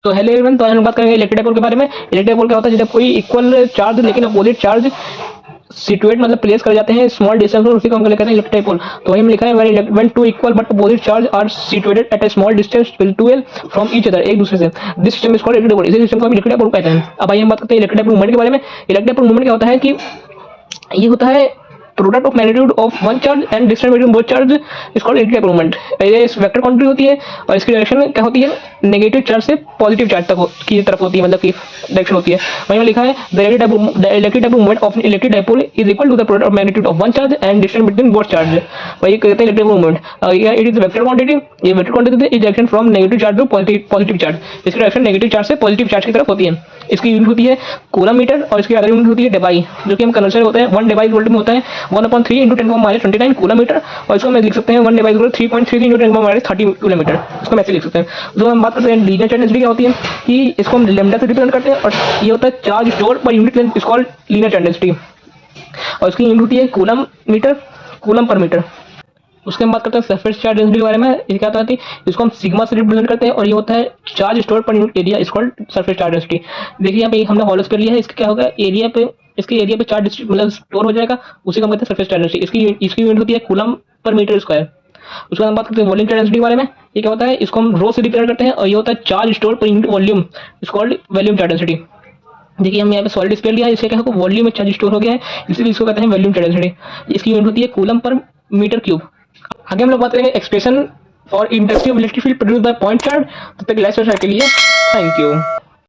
तो hello everyone, तो आज हम बात करेंगे इलेक्ट्रिक डाइपोल के बारे में। इलेक्ट्रिक डाइपोल क्या होता है? जब कोई इक्वल चार्ज लेकिन अपोजिट चार्ज सिचुएट मतलब प्लेस कर जाते हैं स्मॉल डिस्टेंस पर, उसी को हम कहते हैं इलेक्ट्रिक डाइपोल। तो वही हम लिखा है when two equal but opposite charge are situated at a small distance twelve from each other, एक दूसरे से, this system is called electric dipole. इसी सिस्टम को हम इलेक्ट्रिक डाइपोल कहते हैं। अब आइए हम बात करते हैं इलेक्ट्रिक डाइपोल मूवमेंट के बारे में। इलेक्ट्रिक डाइपोल मूवमेंट क्या होता है कि ये होता है product of magnitude of one charge and distance between both charge is called electric dipole movement. ये इस वेक्टर क्वांटिटी होती है और इसकी डायरेक्शन क्या होती है? नेगेटिव चार्ज से पॉजिटिव चार्ज तक की तरफ होती है, मतलब की डायरेक्शन होती है। वहीं में लिखा है the electric dipole movement of electric dipole is equal to the product of magnitude of one charge and distance between both charge. वही कहते हैं electric movement. It is vector quantity. ये vector quantity is direction from negative charge to positive charge. इसकी direction negative charge से positive charge की तरफ होती है। इसकी यूनिट होती है कूलम मीटर और इसकी अदर यूनिट होती है डेबाई, जो कि हम कन्वर्शन होते हैं। 1 डेबाई वोल्ट में होता है 1/3 × 10⁻29 कूलम मीटर, और इसको हम लिख सकते हैं 1 डेबाई 3.33 × 10⁻30 कूलम मीटर। इसको हम ऐसे लिख सकते हैं। जो हम बात करते हैं लीनियर चार्ज डेंसिटी क्या होती है कि इसको हम लैम्डा से रिप्रेजेंट करते हैं, और ये होता है charge store per unit length is called linear charge density, और इसकी यूनिट होती है coulomb metre, coulomb per metre. उसके हम बात करते हैं सरफेस चार्ज डेंसिटी के बारे में। ये क्या होता है कि इसको हम सिग्मा से रिप्रेजेंट करते हैं, और ये होता है charge store per unit area is called surface charge density. देखिए यहाँ पे हमने हॉलो स्फीयर लिया है, इसका क्या होगा एरिया पे, इसके एरिया पे चार्ज मतलब स्टोर हो जाएगा, उसी को हम कहते हैं सरफेस चार्ज डेंसिटी। इसकी यूनिट होती है कूलम पर मीटर स्क्वायर। उसके बाद हम बात करते हैं वॉल्यूम चार्ज डेंसिटी के बारे में। ये क्या होता है? इसको हम रो से रिप्रेजेंट करते हैं, और ये होता है charge store per unit volume is called volume charge density. देखिए हम यहाँ पे सॉलिड स्फीयर लिया है, इसका क्या होगा वॉल्यूम में चार्ज स्टोर हो गया है, इसीलिए इसको कहते हैं वॉल्यूम चार्ज डेंसिटी। इसकी यूनिट होती है कूलम पर मीटर क्यूब। आगे हम लोग बात करेंगे expression for intensity of electric field produced by point charge. तब तक लाइव के लिए थैंक यू।